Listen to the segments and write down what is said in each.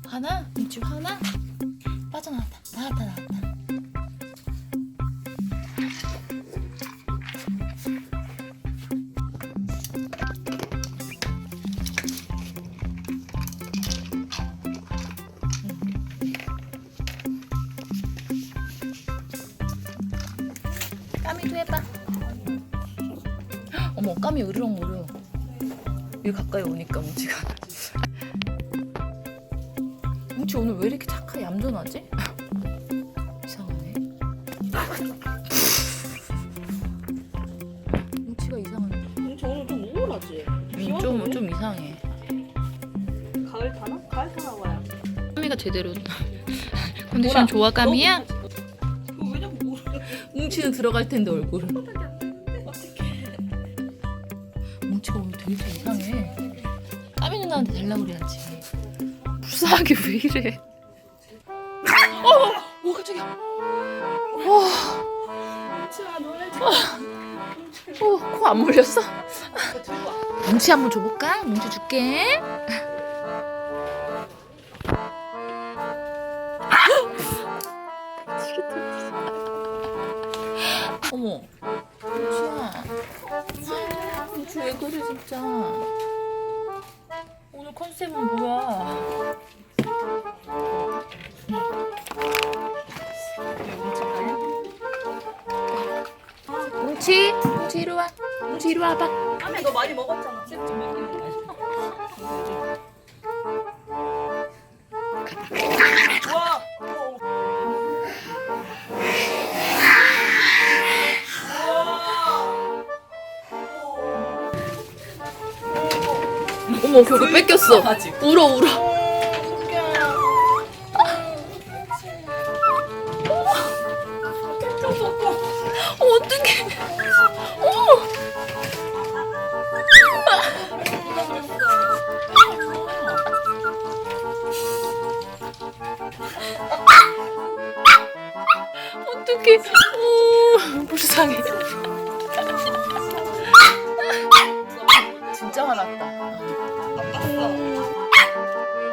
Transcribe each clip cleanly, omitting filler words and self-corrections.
하나? 뭉치 하나? 빠져나왔다. 나왔다. 까미도 해봐. 어머, 까미 으르렁거려. 여기 가까이 오니까 뭉치가. 뭉치 오늘 왜 이렇게 착하게 얌전하지? 이상하네. 뭉치가 이상하네. 뭉치 오늘 좀 우울하지? 좀 이상해. 가을 타나? 가을 타나 봐요. 까미가 제대로 컨디션 좋아, 까미야? 왜 자꾸 우울해? 뭉치는 들어갈 텐데 얼굴은. 어떡해. 뭉치가 오늘 되게 이상해. 까미 누나한테 달라고 그래야지. 불쌍하게 왜 이래? 깜짝이야. 뭉치야 놀래지. 코 안 물렸어? 뭉치 한번 줘볼까? 뭉치 줄게. 어머, 뭉치야. 뭉치 왜 그래 진짜? 오늘 컨셉은 뭐야? 뭉치 이리 와. 뭉치 이리 와봐. 까미 너 많이 먹었잖아. 와. 어머, 그거 뺏겼어. 울어. 어떡해. 어떡해. 불쌍해. 진짜 화났다.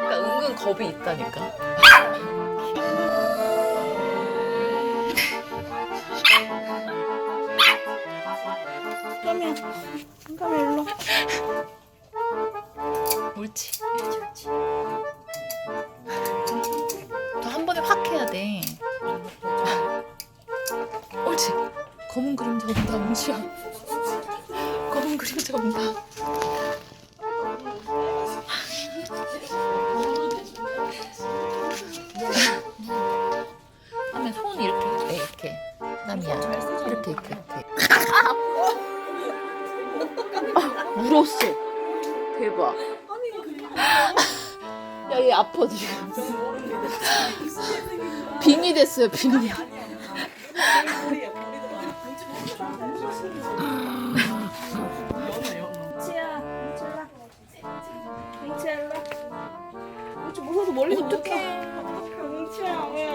그러니까 은근 겁이 있다니까. 까미 일로. 옳지. 더 한 번에 확 해야 돼. 옳지. 검은 그림자 온다, 뭉치야. 검은 그림자 온다. 하면 손 이렇게. 남이야. 이렇게. 울었어. 대박. 야, 얘 아파 지금. 빙이 됐어요, 빙이. 뭉치야 일로. 뭉치 무서워서 멀리서 못 가. 어떡해. 뭉치야 왜?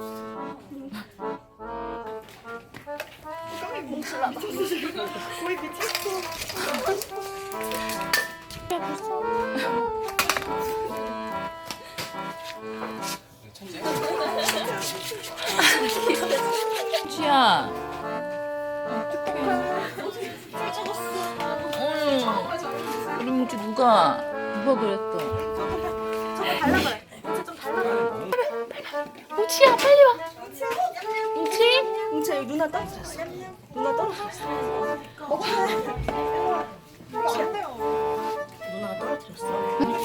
까미 뭉치라다. 거의 미쳤어. 뭉치야. 우리 뭉치 누가 그랬어? 저거 달라봐요. 뭉치 좀 달라봐요. 뭉치야, 빨리 와. 뭉치? 뭉치야 여기 누나 떨어졌어. 누나 떨어졌어. 먹어야 돼. 뭉치야. 누나가 떨어뜨렸어.